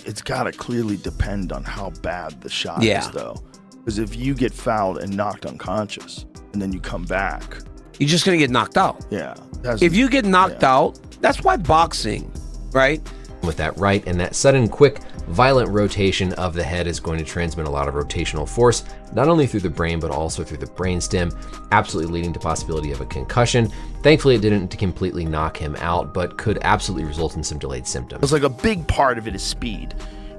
it's got to clearly depend on how bad the shot is, though. Because if you get fouled and knocked unconscious, and then you come back, you're just going to get knocked out. Yeah. If you get knocked out, that's why boxing, right? With that right, and that sudden, quick, violent rotation of the head is going to transmit a lot of rotational force, not only through the brain, but also through the brainstem, absolutely leading to possibility of a concussion. Thankfully, it didn't completely knock him out, but could absolutely result in some delayed symptoms. It's like a big part of it is speed.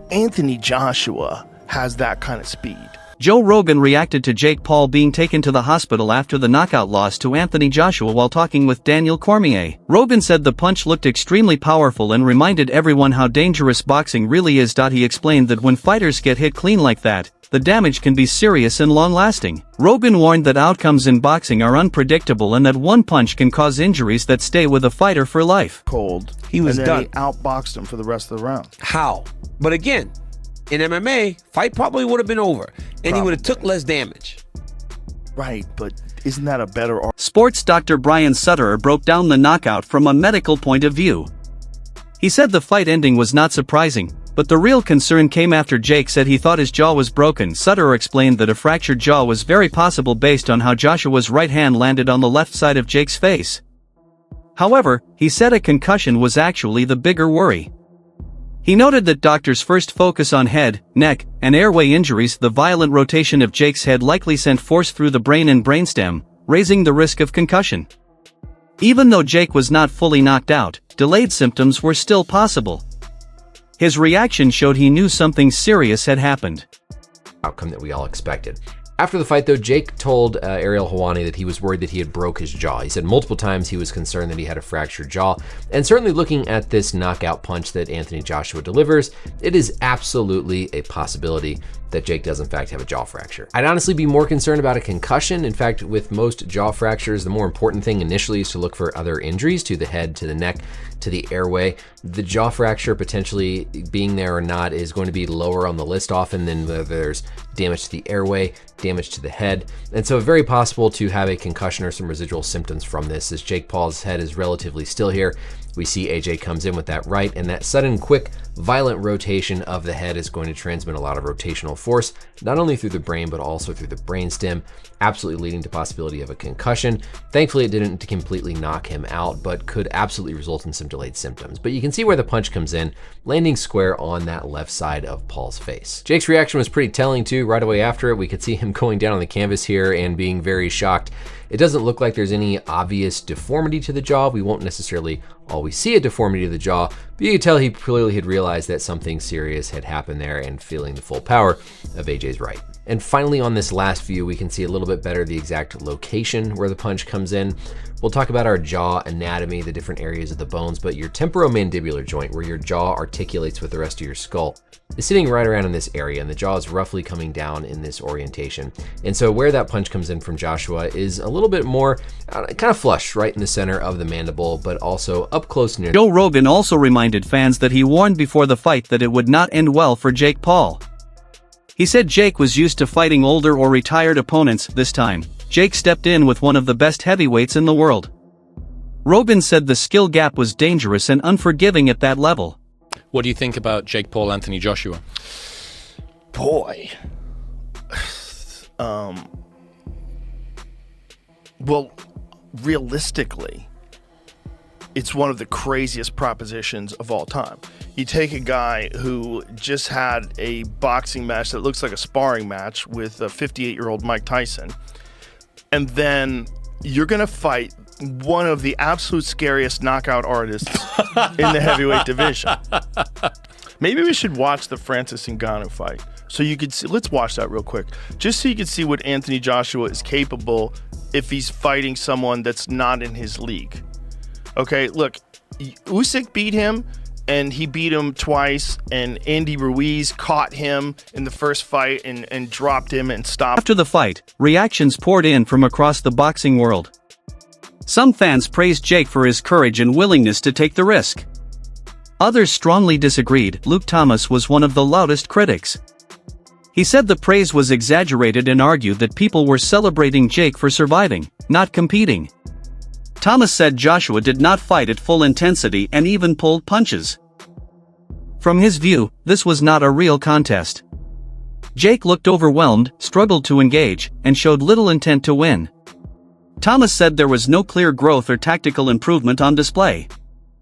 Anthony Joshua has that kind of speed. Joe Rogan reacted to Jake Paul being taken to the hospital after the knockout loss to Anthony Joshua while talking with Daniel Cormier. Rogan said the punch looked extremely powerful and reminded everyone how dangerous boxing really is. He explained that when fighters get hit clean like that, the damage can be serious and long-lasting. Rogan warned that outcomes in boxing are unpredictable and that one punch can cause injuries that stay with a fighter for life. Cold. He was and then done. He outboxed him for the rest of the round. How? But again, in MMA, fight probably would have been over, and he would have took less damage. Right, but isn't that a better argument? Sports doctor Brian Sutterer broke down the knockout from a medical point of view. He said the fight ending was not surprising, but the real concern came after Jake said he thought his jaw was broken. Sutterer explained that a fractured jaw was very possible based on how Joshua's right hand landed on the left side of Jake's face. However, he said a concussion was actually the bigger worry. He noted that doctors first focus on head, neck, and airway injuries. The violent rotation of Jake's head likely sent force through the brain and brainstem, raising the risk of concussion. Even though Jake was not fully knocked out, delayed symptoms were still possible. His reaction showed he knew something serious had happened. Outcome that we all expected. After the fight, though, Jake told Ariel Helwani that he was worried that he had broke his jaw. He said multiple times he was concerned that he had a fractured jaw, and certainly looking at this knockout punch that Anthony Joshua delivers, it is absolutely a possibility that Jake does in fact have a jaw fracture. I'd honestly be more concerned about a concussion. In fact, with most jaw fractures, the more important thing initially is to look for other injuries to the head, to the neck, to the airway. The jaw fracture potentially being there or not is going to be lower on the list often than whether there's damage to the airway, damage to the head. And so very possible to have a concussion or some residual symptoms from this, as Jake Paul's head is relatively still here. We see AJ comes in with that right, and that sudden, quick, violent rotation of the head is going to transmit a lot of rotational force, not only through the brain, but also through the brainstem, absolutely leading to possibility of a concussion. Thankfully, it didn't completely knock him out, but could absolutely result in some delayed symptoms. But you can see where the punch comes in, landing square on that left side of Paul's face. Jake's reaction was pretty telling too. Right away after it, we could see him going down on the canvas here and being very shocked. It doesn't look like there's any obvious deformity to the jaw. We won't necessarily always see a deformity to the jaw, but you could tell he clearly had realized that something serious had happened there and feeling the full power of AJ's right. And finally, on this last view, we can see a little bit better the exact location where the punch comes in. We'll talk about our jaw anatomy, the different areas of the bones, but your temporomandibular joint, where your jaw articulates with the rest of your skull, is sitting right around in this area, and the jaw is roughly coming down in this orientation. And so where that punch comes in from Joshua is a little bit more kind of flush right in the center of the mandible, but also up close near. Joe Rogan also reminded fans that he warned before the fight that it would not end well for Jake Paul. He said Jake was used to fighting older or retired opponents. This time, Jake stepped in with one of the best heavyweights in the world. Rogan said the skill gap was dangerous and unforgiving at that level. What do you think about Jake Paul, Anthony Joshua? Boy. Well, realistically, it's one of the craziest propositions of all time. You take a guy who just had a boxing match that looks like a sparring match with a 58-year-old Mike Tyson, and then you're going to fight one of the absolute scariest knockout artists in the heavyweight division. Maybe we should watch the Francis Ngannou fight so you could see. Let's watch that real quick, just so you can see what Anthony Joshua is capable if he's fighting someone that's not in his league. Okay, look, Usyk beat him, and he beat him twice, and Andy Ruiz caught him in the first fight and dropped him and stopped. After the fight, reactions poured in from across the boxing world. Some fans praised Jake for his courage and willingness to take the risk. Others strongly disagreed. Luke Thomas was one of the loudest critics. He said the praise was exaggerated and argued that people were celebrating Jake for surviving, not competing. Thomas said Joshua did not fight at full intensity and even pulled punches. From his view, this was not a real contest. Jake looked overwhelmed, struggled to engage, and showed little intent to win. Thomas said there was no clear growth or tactical improvement on display.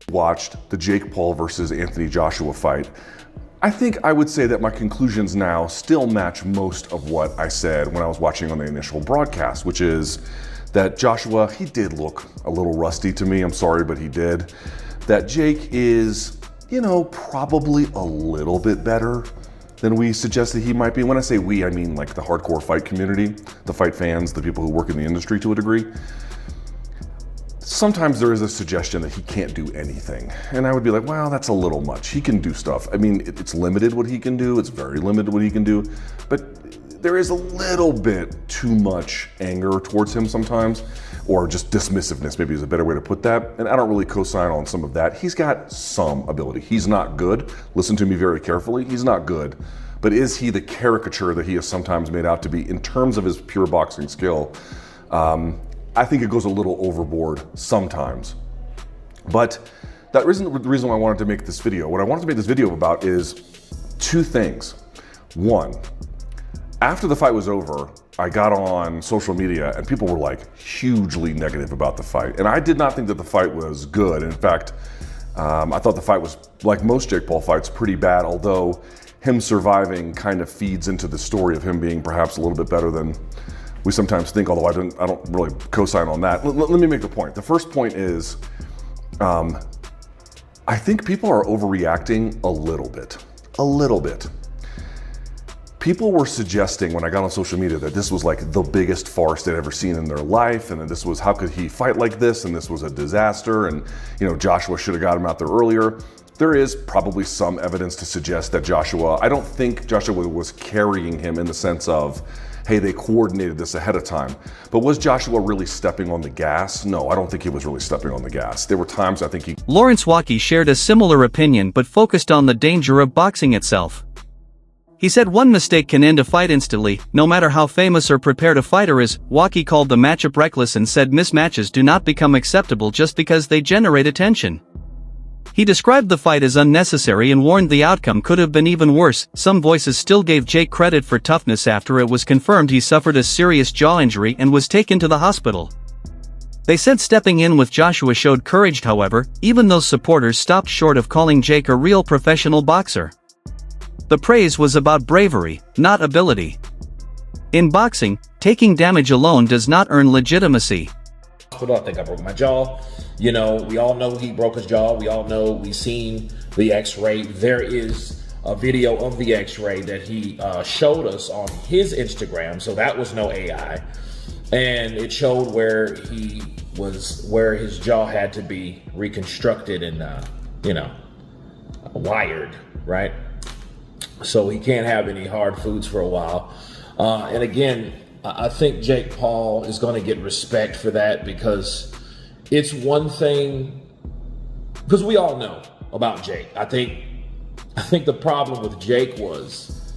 Watched the Jake Paul versus Anthony Joshua fight. I think I would say that my conclusions now still match most of what I said when I was watching on the initial broadcast, which is that Joshua, he did look a little rusty to me. I'm sorry, but he did. That Jake is, probably a little bit better than we suggested he might be. When I say we, I mean like the hardcore fight community, the fight fans, the people who work in the industry to a degree. Sometimes there is a suggestion that he can't do anything. And I would be like, well, that's a little much. He can do stuff. I mean, it's limited what he can do. It's very limited what he can do. But there is a little bit too much anger towards him sometimes, or just dismissiveness, maybe is a better way to put that. And I don't really co-sign on some of that. He's got some ability. He's not good. Listen to me very carefully. He's not good. But is he the caricature that he is sometimes made out to be in terms of his pure boxing skill? I think it goes a little overboard sometimes. But that isn't the reason why I wanted to make this video. What I wanted to make this video about is two things. One, after the fight was over, I got on social media and people were like hugely negative about the fight. And I did not think that the fight was good. In fact, I thought the fight was, like most Jake Paul fights, pretty bad, although him surviving kind of feeds into the story of him being perhaps a little bit better than we sometimes think, although I don't really co-sign on that. Let me make the point. The first point is, I think people are overreacting a little bit. People were suggesting when I got on social media that this was like the biggest farce they'd ever seen in their life, and that this was, how could he fight like this, and this was a disaster, and Joshua should have got him out there earlier. There is probably some evidence to suggest that I don't think Joshua was carrying him in the sense of, hey, they coordinated this ahead of time. But was Joshua really stepping on the gas? No, I don't think he was really stepping on the gas. There were times I think he... Lawrence Waukee shared a similar opinion but focused on the danger of boxing itself. He said one mistake can end a fight instantly, no matter how famous or prepared a fighter is. Waukee called the matchup reckless and said mismatches do not become acceptable just because they generate attention. He described the fight as unnecessary and warned the outcome could have been even worse. Some voices still gave Jake credit for toughness after it was confirmed he suffered a serious jaw injury and was taken to the hospital. They said stepping in with Joshua showed courage, however, even those supporters stopped short of calling Jake a real professional boxer. The praise was about bravery, not ability. In boxing, taking damage alone does not earn legitimacy. I think I broke my jaw. We all know he broke his jaw. We all know we've seen the x-ray. There is a video of the x-ray that he showed us on his Instagram, so that was no AI. And it showed where his jaw had to be reconstructed and, wired, right? So he can't have any hard foods for a while. And again, I think Jake Paul is going to get respect for that, because it's one thing, because we all know about Jake. I think the problem with Jake was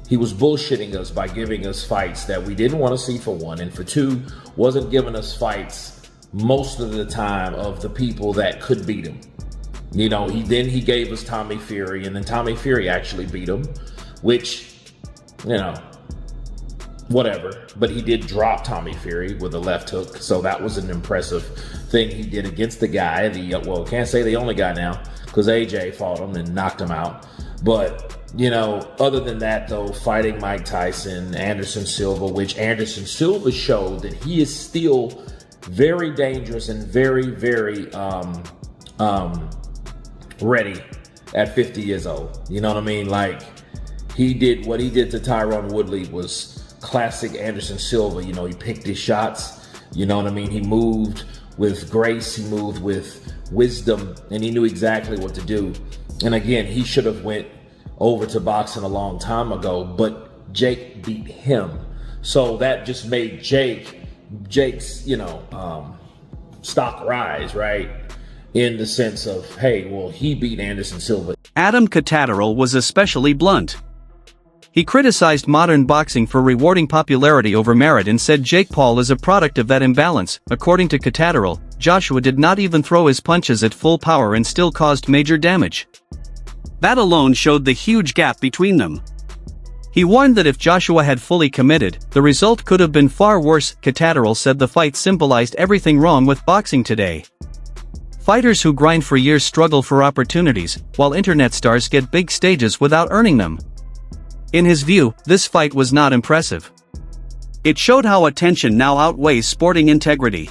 he was bullshitting us by giving us fights that we didn't want to see, for one, and for two, wasn't giving us fights most of the time of the people that could beat him. He gave us Tommy Fury, and then Tommy Fury actually beat him, which, whatever. But he did drop Tommy Fury with a left hook, so that was an impressive thing he did against the guy. Can't say the only guy now, because AJ fought him and knocked him out. But, other than that, though, fighting Mike Tyson, Anderson Silva, which Anderson Silva showed that he is still very dangerous and very, very ready at 50 years old. You know what I mean? Like, what he did to Tyron Woodley was classic Anderson Silva. He picked his shots. You know what I mean? He moved with grace, he moved with wisdom, and he knew exactly what to do. And again, he should have went over to boxing a long time ago, but Jake beat him. So that just made Jake's, stock rise, right? In the sense of, hey, well, he beat Anderson Silva. Adam Cataterel was especially blunt. He criticized modern boxing for rewarding popularity over merit and said Jake Paul is a product of that imbalance. According to Cataterel, Joshua did not even throw his punches at full power and still caused major damage. That alone showed the huge gap between them. He warned that if Joshua had fully committed, the result could have been far worse. Collateral said the fight symbolized everything wrong with boxing today. Fighters who grind for years struggle for opportunities, while internet stars get big stages without earning them. In his view, this fight was not impressive. It showed how attention now outweighs sporting integrity.